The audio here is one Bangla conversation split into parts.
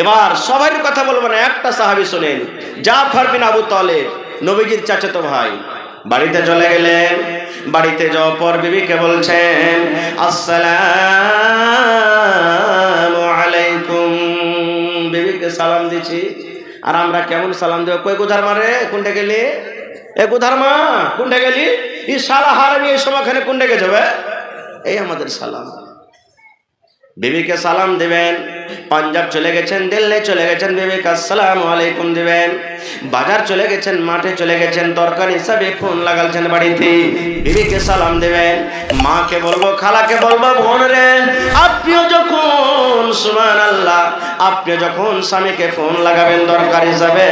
এবার সবার কথা বলবো না, একটা সাহাবী শুনেন, জাফর বিন আবু তালেব, নবীজির চাচাতো ভাই। বাড়িতে চলে গেলেন। বাড়িতে যাওয়ার পর বিবিকে বলছেন, আসসালামু আলাইকুম। বিবিকে সালাম দিছি। আর আমরা কেমন সালাম দেব? কই কোথার মারে, কোনটা গেলি? এ কোথার মা, কোনটা গেলি? এই সালা হারামি এই সময়খানে কোনটা গেছে? এই আমাদের সালাম। বিবিকে সালাম দিবেন। পাঞ্জাব চলে গেছেন, দিল্লি চলে গেছেন, বিবিকে আসসালামু আলাইকুম দিবেন। বাজার চলে গেছেন, মাঠে চলে গেছেন, দরকার হিসাবে ফোন লাগালছেন বাড়িতে, বিবিকে সালাম দিবেন। মাকে বলবো, খালাকে বলবো, বোন রে, আপনিও যখন সুবহানাল্লাহ, আপনিও যখন স্বামীকে ফোন লাগাবেন দরকার হিসাবে,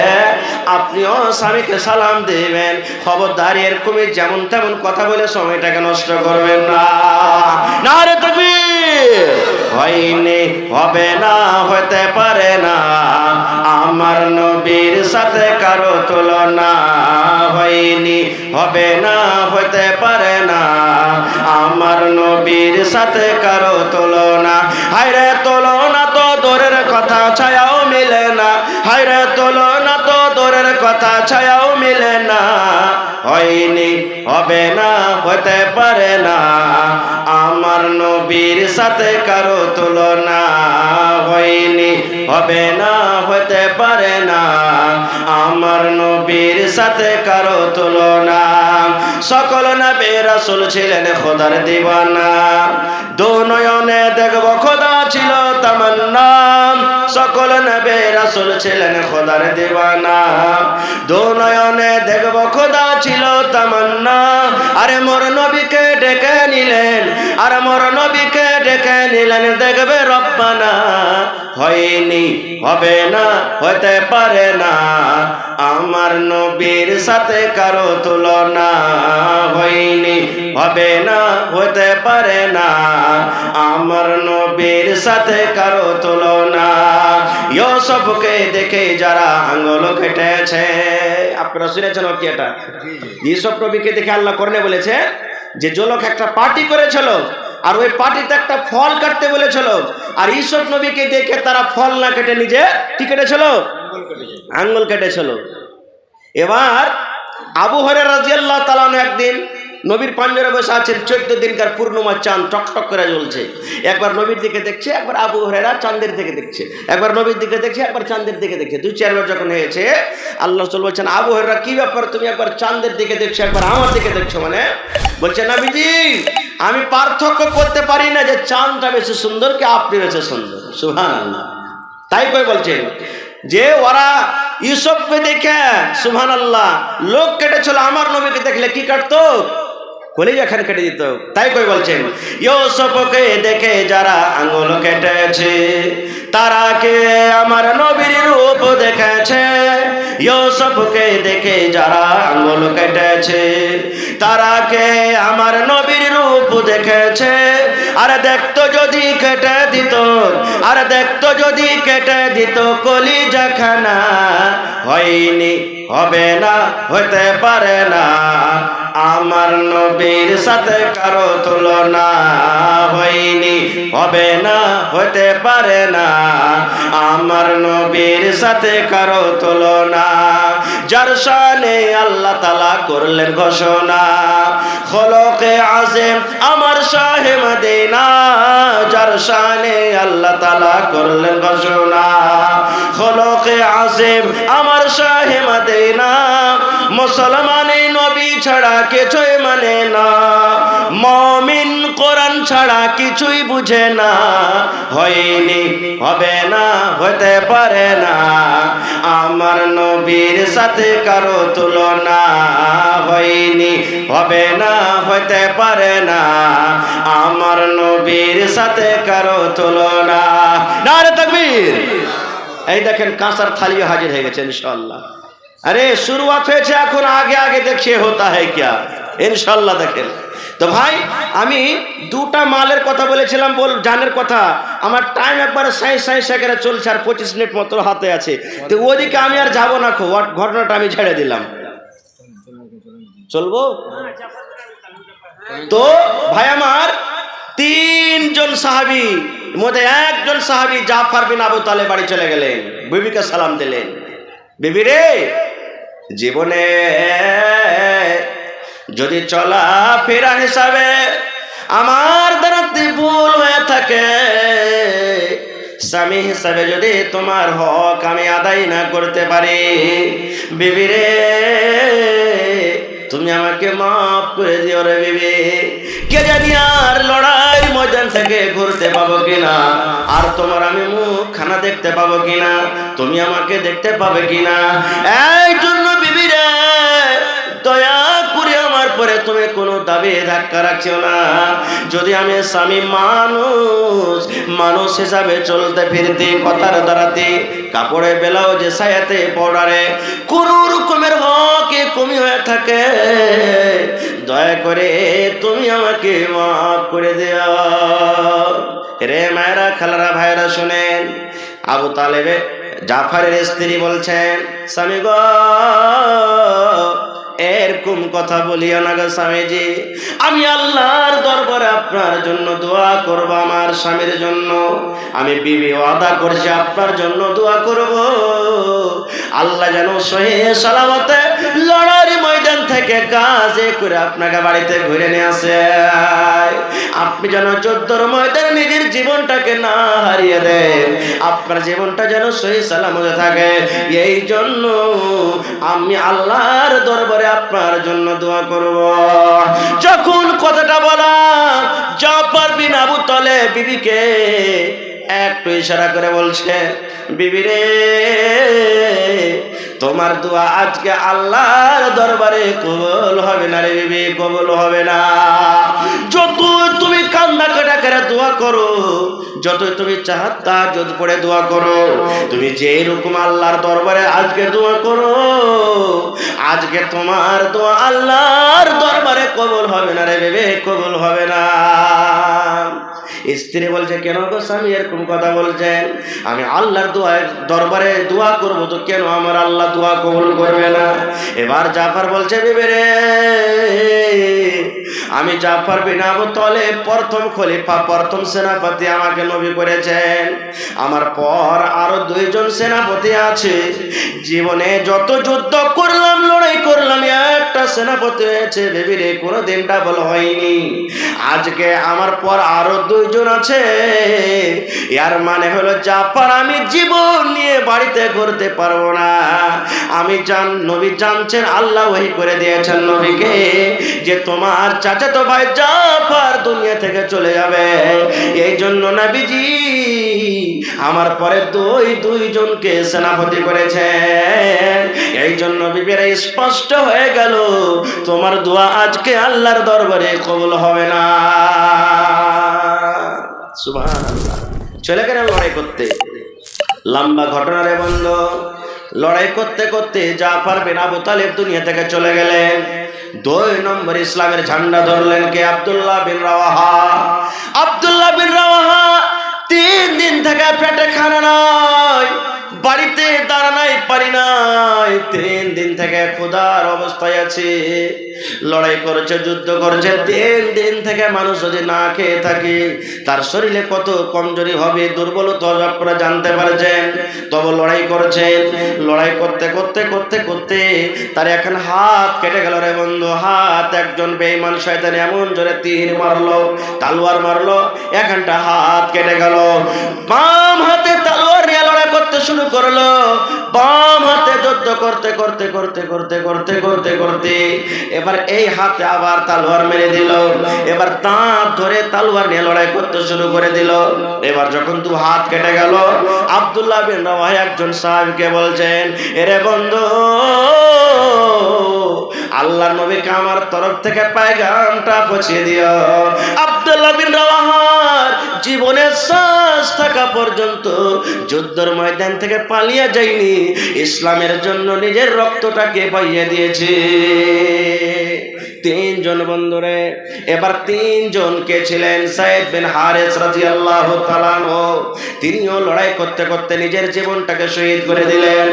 আপনিও স্বামীকে সালাম দিবেন। খবরদার এরকমই যেমন তেমন কথা বলে সময়টাকে নষ্ট করবেন না। নারে তাকবীর। হয়নি, হবে না, হতে পারে না, আমার নবীর সাথে কারো তুলনা। হয়নি, হবে না, হতে পারে না, আমার নবীর সাথে কারো তুলনা। হায়রে তুলনা তো দূরের কথা, ছায়াও মিলে না। হায়রে তুলনা তো দূরের কথা, ছায়াও মিলে না। হয়নি, হবে না, হতে পারে না, আমার নবীর সাথে কারো তুলনা। হয়নি, হবে না, হতে পারে না, আমার নবীর সাথে কারো তুলনা। সকল নবী রাসূল ছিলেন খোদার দিওয়ানা, দু নয়নে দেখব খোদা ছিল তামান্না। সকল নবী রাসূল ছিলেন খোদার দিওয়ানা, দু নয়নে দেখব খোদা ছিল তামান্না। আরে মোর নবীকে ডেকে নিলেন, আরে মোর নবীকে ডেকে নিলেন, দেখবে রব্বানা। হয়নি, হবে না, হতে পারে না, আমার নবীর সাথে কারো তুলনা। হয়নি, হবে না, হতে পারে না, আমার নবীর সাথে কারো তুলনা। ইউসুফকে দেখে যারা আঙ্গুল কেটেছে, আপনারা শুনেছেন কি এটা? ইউসুফ নবীকে দেখে আল্লাহ করনে বলেছে যে লোক একটা পার্টি করেছিল, আর ওই পার্টিতে একটা ফল কাটতে বলেছিল, আর ইউসুফ নবীকে দেখে তারা ফল না কেটে নিজে কি কেটেছিল? আঙ্গুল কেটেছিল। এবার আবু হুরায়রা রাদিয়াল্লাহু তাআলা আনহু একদিন নবীর পাঞ্জরে বসে আছেন, 14 দিনকার পূর্ণিমা চাঁদ টকটক করে জ্বলছে। একবার নবীর দিকে দেখছে, একবার আবু হুরায়রা চাঁদের দিকে দেখছে, একবার নবীর দিকে দেখছে, একবার চাঁদের দিকে দেখছে। 2-4 বার যখন হয়েছে, আল্লাহ রাসূল বলছেন, আবু হুরায়রা কি ব্যাপার, তুমি একবার চাঁদের দিকে দেখছো, একবার আমার দিকে দেখছো? মানে বলছে, নবীজি আমি পার্থক্য করতে পারি না যে চাঁদটা বেশি সুন্দর কি আপনি বেশি সুন্দর। সুবহানাল্লাহ। তাই কই বলছেন যে ওরা ইউসুফকে দেখে সুবহানাল্লাহ লোক কেটেছিল, আমার নবীকে দেখলে কি কাটতো? কলিজা খান কেটে দিত। তাই কই বলছেন, ইউসুফকে দেখে যারা আঙ্গুল কেটেছে, তারা কে আমার নবীর রূপ দেখেছে। ইউসুফকে দেখে যারা আঙ্গুল কেটেছে, তারা কে আমার নবীর রূপ দেখেছে। আর দেখতো যদি কেটে দিত, আর দেখতো যদি কেটে দিত কলিজা খানা। হয়নি, হবে না, হতে পারে না, আমার নবীর সাথে কারো তুলনা। হয়নি, হবে না, হতে পারে না, আমার নবীর সাথে কারো তুলনা। যার শানে আল্লাহ তাআলা করলেন ঘোষণা, খলকে আযম আমার শাহে মদিনা। যার শানে আল্লাহ তাআলা করলেন ঘোষণা, খলকে আযম আমার শাহে মদিনা। মুসলমানে নবী ছাড়া কিছুই মানে না, মুমিন কোরআন ছাড়া কিছুই বুঝে না। হয়নি, হবে না, হতে পারে না, আমার নবীর সাথে কারো তুলনা। হয়নি, হবে না, হতে পারে না, আমার নবীর সাথে কারো তুলনা। নারে তাকবীর। এই দেখেন কাঁসার থালি হাজির হয়ে গেছে ইনশাআল্লাহ। अरे शुरुआत হয়েছে, এখন আগে আগে देखिए होता है क्या इंशाल्लाह। দেখেন তো ভাই, আমি দুটা মালের কথা বলেছিলাম, জানের কথা। আমার টাইম একবারে 60 সেকেন্ডে চলছে, আর 25 মিনিট মাত্র হাতে আছে। তো ওদিকে আমি আর যাব না, ঘটনাটা আমি ছেড়ে দিলাম। চলবো তো ভাই আমার, 3 জন সাহাবী মধ্যে একজন সাহাবী জাফর বিন আবু তালেব বাড়ি চলে গেলেন, বিবিকে সালাম দিলেন, বিবি রে, জীবনে যদি চলা ফেরা হিসাবে আমার দ্বারা ভুল হয়ে থাকে, স্বামী হিসাবে যদি তোমার হক আমি আদায় না করতে পারি, বিবি রে তুমি আমাকে মাফ করে দিও রে বিবি। কে জানি আর লড়াই ময়দান থেকে ঘুরতে পাবো কিনা, আর তোমার আমি মুখ খানা দেখতে পাবো কিনা, তুমি আমাকে দেখতে পাবে কিনা। এই জন্য বিবি রে দয়া করে আমার পরে তুমি কোনো দাবি ধাক্কা রাখিও না। যদি আমি স্বামী মানুষ হিসাবে চলতে ফিরতে, কথার দ্বারাতে, কাপড়ে ব্লাউজে, সায়াতে, পাউডারে কোন রকমের হকে কমি হয়ে থাকে, দয়া করে তুমি আমাকে মাফ করে দিও রে। মায়েরা, খালারা, ভাইরা শুনেন, আবু তালেবে জাফরের স্ত্রী বলছেন, স্বামী গো এরকম কথা বলিও না গো স্বামীজি, আমি আল্লাহর দরবারে আপনার জন্য দোয়া করব, আমার স্বামীর জন্য আমি বিবি ওয়াদা করছি আপনার জন্য দোয়া করব, আল্লাহ যেন সহি সালামতে লড়ার ময়দান থেকে কাজে করে আপনাকে বাড়িতে ঘুরে নিয়ে আসে, আপনি যেন যুদ্ধের ময়দানে নিজের জীবনটাকে না হারিয়ে দেন, আপনার জীবনটা যেন সহি সালামতে থাকে। এই জন্য আমি আল্লাহর দরবারে আপনার জন্য দোয়া করব। যখন কথাটা বলা, জাফর বিন আবু তালেব বিবিকে একটু ইশারা করে বলছে, বিবি রে তোমার দোয়া আজকে আল্লাহর দরবারে কবুল হবে না রে বিবি, কবুল হবে না। যত তুমি কান্না কাটা করে দোয়া করো, যত তুমি তাহাজ্জুদ পড়ে দোয়া করো, তুমি যে রকম আল্লাহর দরবারে আজকে দোয়া করো, আজকে তোমার দোয়া আল্লাহর দরবারে কবুল হবে না রে বিবি, কবুল হবে না। স্ত্রী বলছে, কেন গো স্বামী এরকম কথা বলছেন? আমি আল্লাহর দরবারে দোয়া করব, তো কেন আমার আল্লাহ দোয়া কবুল করবে না? এবার জাফর বলছে, বিবি রে আমি জাফর বিন আবু তালেব প্রথম খলিফা, প্রথম সেনাপতি আমাকে নবী করেছেন, আমার পর আরো 2 জন সেনাপতি আছে, জীবনে যত যুদ্ধ করলাম, লড়াই করলাম, একটা সেনাপতি হয়েছে বিবি রে, কোনোদিন ডাবল হয়নি। আজকে আমার পর আরো 2 জন আছে, এর মানে হলো জাফর আমি জীবন নিয়ে বাড়িতে ঘুরতে পারবো না। আমি নবী জানছেন, আল্লাহ ওহী করে দিয়েছেন নবীকে যে তোমার চাচাতো ভাই জাফর দুনিয়া থেকে চলে যাবে, এই জন্য নবীজি আমার পরে 2 জনকে সেনাপতি করেছেন। এই জন্য বিবিরা স্পষ্ট হয়ে গেল, তোমার দোয়া আজকে আল্লাহর দরবারে কবুল হবে না। সুবহানাল্লাহ। চলে গেলেন লড়াই করতে, লম্বা ঘটনা রে বন্ধু। লড়াই করতে করতে জাফর বিন আবু তালেব দুনিয়া থেকে চলে গেলেন। 2 নম্বর ইসলামের ঝান্ডা ধরলেন কে? আব্দুল্লাহ বিন রাওয়াহা। আব্দুল্লাহ বিন রাওয়াহা 3 দিন থেকে পেটে খানা নাই, বাড়িতে দাঁড়ানাই পারি নাই, 3 দিন থেকে ক্ষুধার অবস্থায় আছে, লড়াই করছে, যুদ্ধ করছে। 3 দিন থেকে মানুষ যদি না খেয়ে থাকে তার শরীরে কত কমজোরি হবে, দুর্বলতা হবে আপনারা জানতে পারছেন। তবে লড়াই করছেন, লড়াই করতে করতে করতে করতে তার এখন হাত কেটে গেল রে বন্ধু। হাত একজন বেঈমান শয়তান এমন জোরে তীর মারলো, তালোয়ার মারলো, এখানটা হাত কেটে গেল। বাম হাতে তালোয়ার নিয়ে লড়াই করতে শুরু করলো, বাম হাতে যুদ্ধ করতে করতে করতে করতে করতে করতে করতে এবার এই হাতে আবার তালোয়ার মেরে দিল, এবার দাঁত ধরে তালোয়ার নিয়ে লড়াই করতে শুরু করে দিল। এবার যখন 2 হাত কেটে গেল, আব্দুল্লাহ বিন রাওয়াহা একজন সাহাবীকে বলছেন, এরে বন্ধু আল্লাহর নবীকে আমার তরফ থেকে পয়গামটা পৌঁছে দিও। আব্দুল্লাহ বিন রাওয়াহার জীবনের শ্বাস থাকা পর্যন্ত যুদ্ধের ময়দান থেকে পালিয়ে যায়নি, ইসলামের জন্য নিজের রক্তটাকে বইয়ে দিয়েছে। তিনজন বন্ধুরে। এবার তিনজন কে ছিলেন? সাইদ বিন হারিস রাদিয়াল্লাহু তাআলা আনহু, তিনিও লড়াই করতে করতে নিজের জীবনটাকে শহীদ করে দিলেন।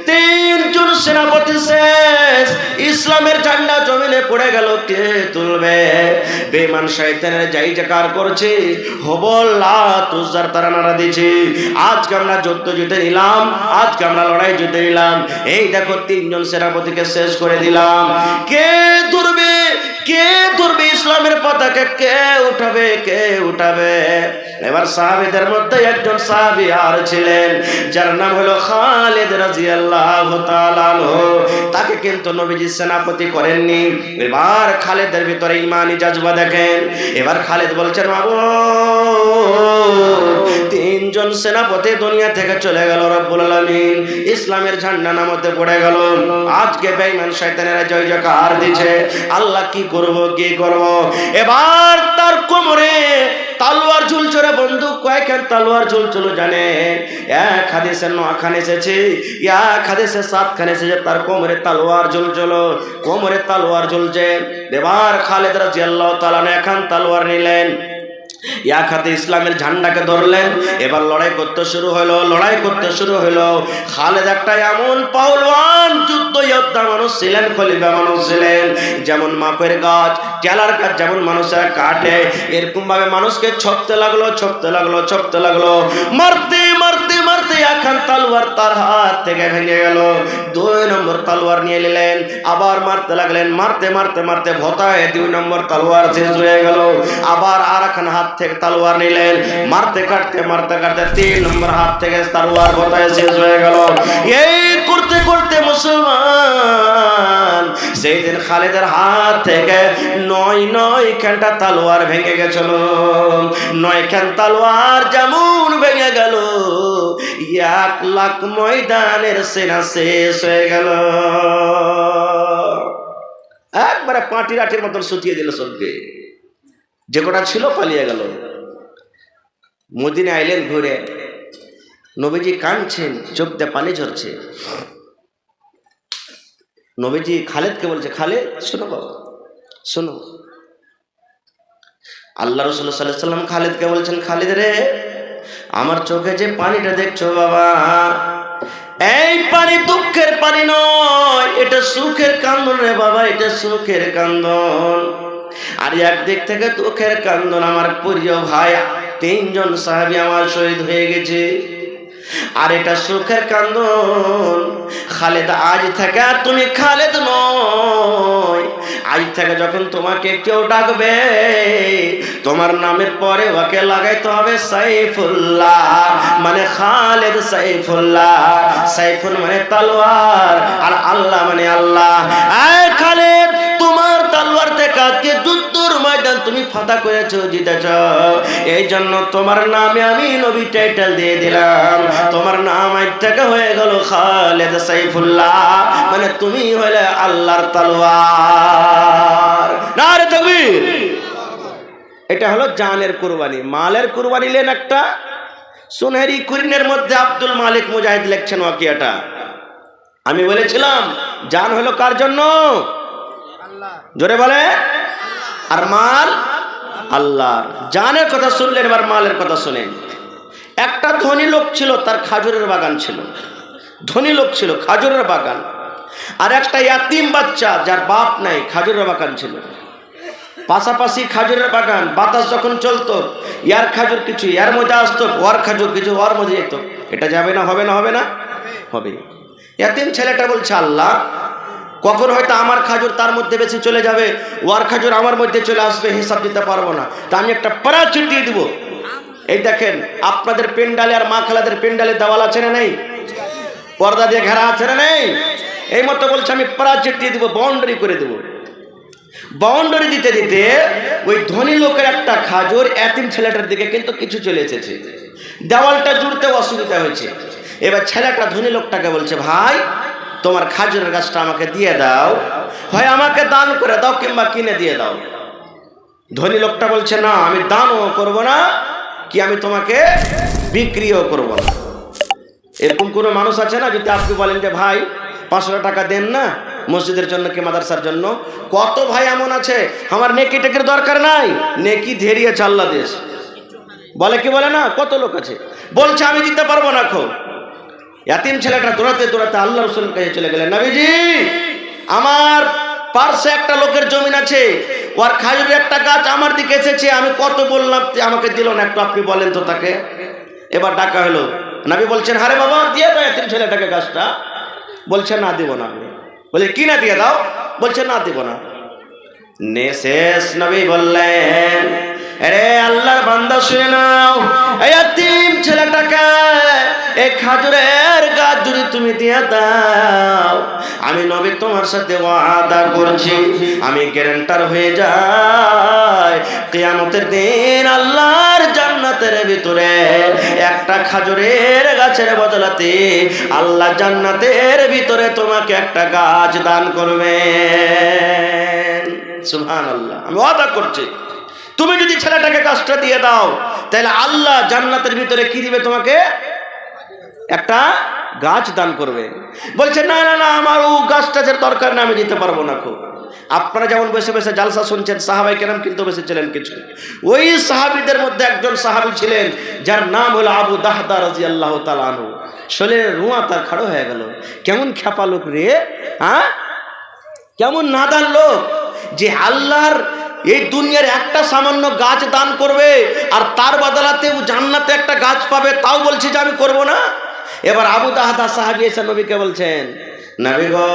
তিনজন সেনাপতি শেষ, ইসলামের ঝান্ডা জমিনে পড়ে গেল, কে তুলবে? বেঈমান শয়তানের জায়জাকার করছে, হবল লাত উজ্জার তারা নারা দিয়েছে, আজকে আমরা যুদ্ধ জিতে নিলাম, আজকে আমরা লড়াই জিতে নিলাম। এই দেখো তিনজন সেনাপতিকে শেষ করে দিলাম। কে ধরবে, কে ধরবে ইসলামের পতাকা? কে উঠাবে, কে উঠাবে? এবার সাহাবীদের মধ্যে একজন সাহাবী আর ছিলেন, যার নাম হলো খালিদ রাদিয়াল্লাহু তাআলা আনহু। তাকে কিন্তু নবীজি সেনাপতি করেননি। এবার খালিদের ভিতরে ঈমানি জজবা দেখেন। এবার খালিদ বলছেন, বাবু তিনজন সেনাপতি দুনিয়া থেকে চলে গেল, রব্বুল আলামিন ইসলামের ঝান্ডা নামাতে পড়ে গেল, আজকে বেঈমান শয়তানেরা জয় জয়কার দিছে, আল্লাহ কি করব, কি করব? এবার তার কোমরে তালোয়ার ঝুলছে, বন্দুক কয়েকখান তালোয়ার ঝুলছিল জানেন? এক হাদিসে 9 খান এসেছে, এক হাদিসে 7 খান এসেছে, তার কোমরে তালোয়ার ঝুলছিল, কোমরে তালোয়ার ঝুলছে। এবার খালিদ রাদিয়াল্লাহু তাআলা একখান তালোয়ার নিলেন, এক হাতে ইসলামের ঝান্ডাকে ধরলেন। এবার লড়াই করতে শুরু হলো, লড়াই করতে শুরু হলো। খালিদ একটা এমন পাহলওয়ান যুদ্ধ যোদ্ধা মানুষ ছিলেন, খলিফা মানুষ ছিলেন, যেমন মাপের গাছ, টেলার গাছ যেমন মানুষেরা কাটে, এরকম ভাবে মানুষকে ছকতে লাগলো, ছকতে লাগলো, ছকতে লাগলো, মারতে মারতে মারতে একখান তালোয়ার তার হাত থেকে ভেঙে গেল। 2 নম্বর তালোয়ার নিয়ে নিলেন, আবার মারতে লাগলেন, মারতে মারতে মারতে ভোতায় 2 নম্বর তালোয়ার শেষ হয়ে গেল। আবার আর একখান হাত থেকে তালোয়ার নিলেন, মারতে কাটতে মারতে কাটতে 3 নম্বর হাত থেকে তালোয়ার ভোতায় শেষ হয়ে গেল। এই করতে করতে মুসলমান সেদিন খালিদের হাত থেকে 9 খানটা তালোয়ার ভেঙে গেছিল। 9 খান তালোয়ার যেমন ভেঙে গেল, 1 লাখ ময়দানের সেনা শেষ হয়ে গেল। একবারে পাটি রাটির মতন সুতিয়ে দিল সবকে, যে কটা ছিল পালিয়ে গেল। মদিনা আইলেন ঘুরে, নবীজি কাঁদছেন, চোখ দিয়ে পানি ঝরছে। নবীজি খালিদকে বলছে, খালিদ শোনো বাবা, শোনো। আল্লাহ রাসূল সাল্লাল্লাহু আলাইহি ওয়াসাল্লাম খালিদকে বলছেন, খালিদ রে, আমার চোখে যে পানিটা দেখছো বাবা, এই পানি দুঃখের পানি নয়, এটা সুখের কান্দন রে বাবা, এটা সুখের কান্দন। আর একদিক থেকে দুঃখের কান্দন, আমার প্রিয় ভাই 3 জন সাহাবী আমার শহীদ হয়ে গেছে। আর এটা সুখের কান্দন। খালিদ, আজ থেকে আর তুমি খালিদ নয়, আজ থেকে যখন তোমাকে কেউ ডাকবে, তোমার নামের পরে ওকে লাগাইতে হবে সাইফুল্লাহ, মানে খালিদ সাইফুল্লাহ। সাইফুল মানে তলোয়ার, আর আল্লাহ মানে আল্লাহ। এই খালিদ, তোমার তলোয়ার থেকে আজকে যুদ্ধের ময়দান তুমি ফাতা করেছো, জিতেছ, এই জন্য তোমার নামে আমি নবী টাইটেল দিয়ে দিলাম। তোমার নাম আজ থেকে হয়ে গেল খালিদ সাইফুল্লাহ, মানে তুমি হলে আল্লাহর তলোয়ার। নারে তাকবীর। এটা হলো জানের কুরবানি। মালের কুরবানি লেন একটা। সুনহেরি কুরিনের মধ্যে আব্দুল মালিক মুজাহিদ লিখছেন ওয়াকিয়াটা। আমি বলেছিলাম জান হলো কার জন্য? আল্লাহ। জোরে বলে। আর মাল আল্লাহর। জানের কথা শুনলেন, এবার মালের কথা শুনেন। একটা ধনী লোক ছিল, তার খাজুরের বাগান ছিল। ধনী লোক ছিল, খাজুরের বাগান। আর একটা ইয়াতিম বাচ্চা, যার বাপ নাই, খাজুরের বাগান ছিল। পাশাপাশি খাজুরের বাগান। বাতাস যখন চলতো, ইয়ার খাজুর কিছু ইয়ার মধ্যে আসতো, ওর খাজুর কিছু ওর মধ্যে যেত। এটা যাবে না? হবে না? হবে না? হবে। ইয়াতিম ছেলেটা বলছে, আল্লাহ, কখন হয়তো আমার খাজুর তার মধ্যে বেশি চলে যাবে, ওর খাজুর আমার মধ্যে চলে আসবে, হিসাব দিতে পারবো না, তা আমি একটা পাড়া ছুটিয়ে দিব। এই দেখেন, আপনাদের পেন্ডালে আর মা খালাদের পেন্ডালে দেওয়াল আছে না নেই? পর্দা দিয়ে ঘেরা আছে না নেই? এই মতো বলছে, আমি পাড়া ছুটিয়ে দিব, বাউন্ডারি করে দেবো। বাউন্ডারি দিতে দিতে ওই ধনী লোকের একটা খাজুর এতিম ছেলেটার দিকে কিন্তু কিছু চলে এসেছে, দেওয়ালটা জুড়তে অসুবিধা হয়েছে। এবার ছেলেটা ধনী লোকটাকে বলছে, ভাই, তোমার খাজুরের গাছটা আমাকে দিয়ে দাও, হয় আমাকে দান করে দাও কিংবা কিনে দিয়ে দাও। ধনী লোকটা বলছে, না, আমি দানও করব না, কি আমি তোমাকে বিক্রিও করব না। এরকম কোনো মানুষ আছে না, যদি আপনি বলেন যে ভাই 500 টাকা দেন না, মসজিদের জন্য কি মাদ্রাসার জন্য? কত ভাই এমন আছে আমার নেকি টেকির দরকার নাই, নেকি ধেরিয়েছে আল্লাহ দেশ, বলে কি বলে না? কত লোক আছে বলছে আমি দিতে পারবো না। খো ইয়াতিম ছেলেটা দৌড়াতে দৌড়াতে আল্লাহ রাসূলের কাছে চলে গেলেন, নবীজি আমার পার্শ্বে একটা লোকের জমিন আছে, ওর খাজুরের একটা গাছ আমার দিকে এসেছে, আমি কত বললাম আমাকে দিল না, একটু আপনি বলেন তো তাকে। এবার ডাকা হলো, নবী বলছেন আরে বাবা দিয়ে দাও ইয়াতিম ছেলেটাকে গাছটা। বলছে না দিব না। বলে কি না দিয়ে দাও? বলছে না দিব না। শেষ নবী বললেন আরে আল্লাহর বান্দা শুনে নাও, ইয়াতিম ছেলেটাকে এই খাজুরের গাছ যদি তুমি দিয়ে দাও, আমি নবী তোমার সাথে ওয়াদা করছি, আমি গ্যারান্টার হয়ে যাই কিয়ামতের দিন আল্লাহর জান্নাতের ভিতরে একটা খাজুরের গাছের বদলাতে আল্লাহ জান্নাতের ভিতরে তোমাকে একটা গাছ দান করবে। সুবহানাল্লাহ, আমি ওয়াদা করছি তুমি যদি ছেলেটাকে গাছটা দিয়ে দাও তাহলে আল্লাহ জান্নাতের ভিতরে কি দিবে? তোমাকে একটা গাছ দান করবে। বলছে না না না আমার ও গাছটার দরকার না, আমি দিতে পারবো না। খুব আপনারা যেমন বসে বসে জালসা শুনছেন, সাহাবায়ে কেরাম কিন্তু বসেছিলেন কিছু, ওই সাহাবীদের মধ্যে একজন সাহাবী ছিলেন যার নাম হলো আবু দাহদা রাদিয়াল্লাহু তাআলা আনহু। শরীরের রুয়া তার খাড়ো হয়ে গেল। কেমন খ্যাপা লোক রে, হ্যাঁ কেমন নাদান লোক যে আল্লাহর এই দুনিয়ার একটা সামান্য গাছ দান করবে আর তার বদলাতে ও জান্নাতে একটা গাছ পাবে, তাও বলছে যে আমি করবো না। এবার আবু দাহদা সাহাবী এসে নবীকে বলছেন, নবী গো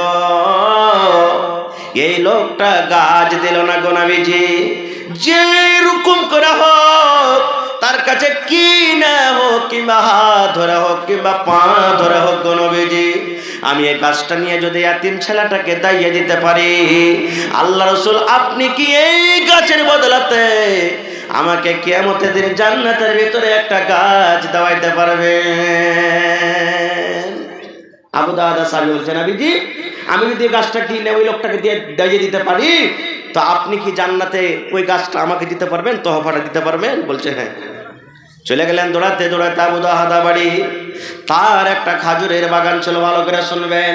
এই লোকটা গাছ দিল না গো নবীজি, যে রকম করে হোক তার কাছে কি না হোক, কিংবা হাত ধরে হোক কিংবা পা ধরে হোক গো নবীজি, আমি এই গাছটা নিয়ে যদি ইয়াতিম ছেলেটাকে দাইয়ে দিতে পারি, আল্লাহ রাসূল আপনি কি এই গাছের বদলাতে আমাকে কিয়ামতের দিন জান্নাতের ভিতরে একটা গাছ দেওয়াইতে পারবেন? আবু দাহদা সাহেব বলছেন, নবীজি আমি যদি গাছটা কিনে ওই লোকটাকে দিয়ে দিতে পারি তো আপনি কি জান্নাতে ওই গাছটা আমাকে দিতে পারবেন, তোহফাটা দিতে পারবেন? বলছে হ্যাঁ। চলে গেলেন দৌড়াতে দৌড়াতে আবু দাহদা বাড়ি। তার একটা খাজুরের বাগান ছিল, ভালো করে শুনবেন।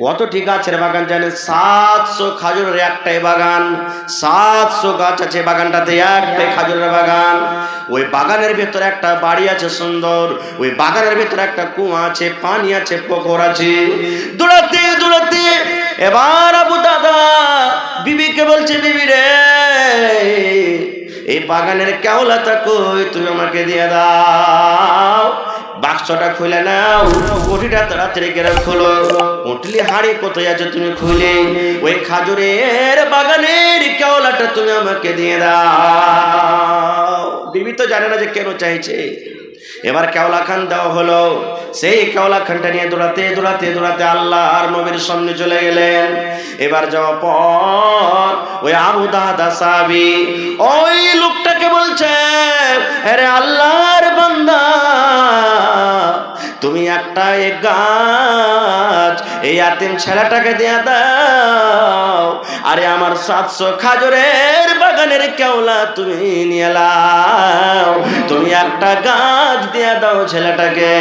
কতটি গাছের বাগান জানেন? 700 খাজুরের একটাই বাগান, 700 গাছ আছে বাগানটাতে, একটাই খাজুরের বাগান। ওই বাগানের ভিতরে একটা বাড়ি আছে সুন্দর, ওই বাগানের ভিতরে একটা কুয়া আছে, পানি আছে, পুকুর আছে। দৌড়াতে দৌড়াতে এবার আবু দাদা বিবিকে বলছে, বিবি রে এই বাগানের কেওলাটা কই, তুমি আমাকে দিয়ে দাও। বাক্সটা খুলে নাও, কোটিটা তাড়াতাড়ি করে খোলো, উঠলি হাড়ি কোথায় আছে তুমি খুলে ওই খাজুরের বাগানের কেওলাটা তুমি আমাকে দিয়ে দাও। বিবি তো জানে না যে কেন চাইছে। এবার কেওলা খান দেওয়া হলো। সেই কেওলা খানটা নিয়ে দৌড়াতে দৌড়াতে দৌড়াতে আল্লাহ আর নবীর সামনে চলে গেলেন। এবার যাওয়ার পর ওই আবু দাহদা সাহাবী ওই লোকটাকে বলছে, আরে আল্লাহর বান্দা তুমি একটা এক গাছ এই ইয়াতিম ছেলেটাকে দিয়ে দাও, আরে আমার 700 খাজুরের বাগানের কেওলা তুমি নিয়ে নাও, তুমি একটা গাছ দিয়ে দাও ছেলেটাকে,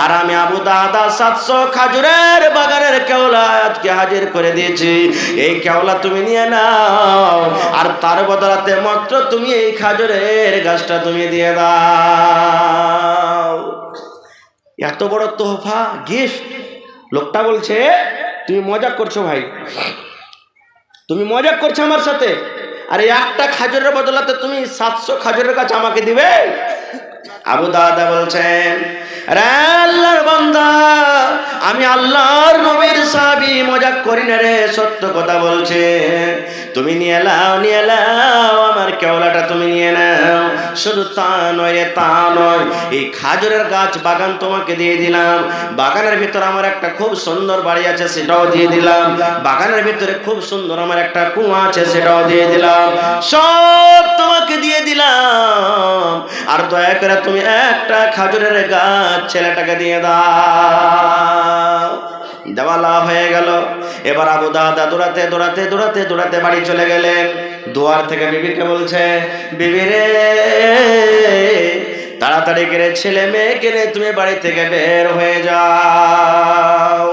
আর আমি আবু দাহদা 700 খাজুরের বাগানের কেওলা আজকে হাজির করে দিয়েছি, এই কেওলা তুমি নিয়ে নাও, আর তার বদলাতে মাত্র তুমি এই খাজুরের গাছটা তুমি দিয়ে দাও। এত বড় তোহফা, গিফট। লোকটা বলছে তুমি মজা করছো ভাই, তুমি মজা করছো আমার সাথে, আর একটা খাজুরের বদলাতে তুমি 700 খাজুরের গাছ আমাকে দিবে? আবু দাহদা বলছেন, আরে আল্লাহর বান্দা আমি আল্লাহর নবীর সাহাবী, মজাক করি না রে, সত্য কথা বলছে, তুমি নিয়ে নাও আমার কেওলাটা তুমি নিয়ে নাও। শুধু তা নয় রে, তা নয়, এই খাজুরের গাছ বাগান তোমাকে দিয়ে দিলাম, বাগানের ভিতরে আমার একটা খুব সুন্দর বাড়ি আছে সেটাও দিয়ে দিলাম, বাগানের ভিতরে খুব সুন্দর আমার একটা কুয়া আছে সেটাও দিয়ে দিলাম, সব তোমাকে দিয়ে দিলাম, আর দয়া করে তুমি একটা খাজুরের গাছ ছেলেটাকে দিয়ে দাও। দেওয়ালা হয়ে গেল। এবার আবু দাহদা দৌড়াতে দৌড়াতে দৌড়াতে দৌড়াতে বাড়ি চলে গেলেন। দুয়ার থেকে বিবিকে বলছে, বিবি রে তাড়াতাড়ি করে ছেলে মেয়ে কিনে তুমি বাড়ি থেকে বের হয়ে যাও।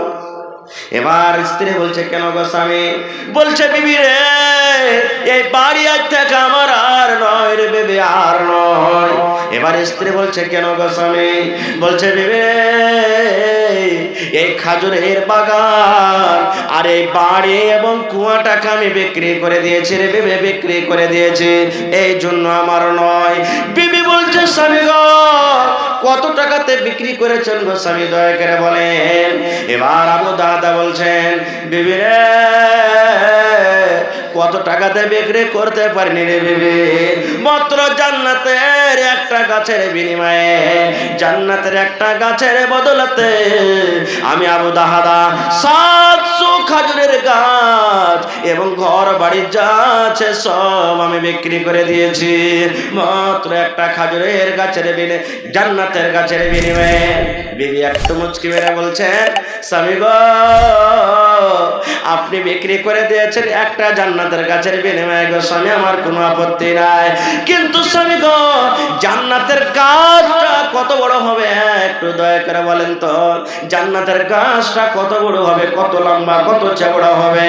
এবার স্ত্রী বলছে কেন গো স্বামী? বলছে বিবি রে, এই বাড়ি আজ থেকে আমার আর নয় রে বিবি, আর নয়। এবার স্ত্রী বলছে কেন গো স্বামী? বলছে বিবি রে, এই খাজুরের বাগান আর এই বাড়ি এবং কুয়াটাকে আমি বিক্রি করে দিয়েছি রে বিবি, বিক্রি করে দিয়েছি, এই জন্য আমার নয়। বিবি বলছে স্বামী গো, কত টাকাতে বিক্রি করেছেন গো স্বামী, দয়া করে বলেন। এবার আবু দাদা বলছেন বিবি রে, কত টাকাতে বিক্রি করতে পারিনি রে বিবি, মাত্র জান্নাতের একটা গাছের বিনিময়ে, জান্নাতের একটা গাছের বদলাতে আমি আবু দাহাদা 700 খাজুরের গাছ এবং ঘর বাড়ি যা আছে সব আমি বিক্রি করে দিয়েছি, মাত্র একটা খাজুরের গাছের জান্নাতের গাছের বিনিময়ে। বিবি একটু মুচকি মেরে বলছেন স্বামী গো, আপনি বিক্রি করে দিয়েছেন একটা জান্নাতের গাছের বিনিময়ে গো স্বামী, আমার কোনো আপত্তি নাই, কিন্তু স্বামী গো জান্নাতের গাছটা কত বড় হবে একটু দয়া করে বলেন তো, জান্নাতের গাছটা কত বড় হবে, কত লম্বা, কত চওড়া হবে?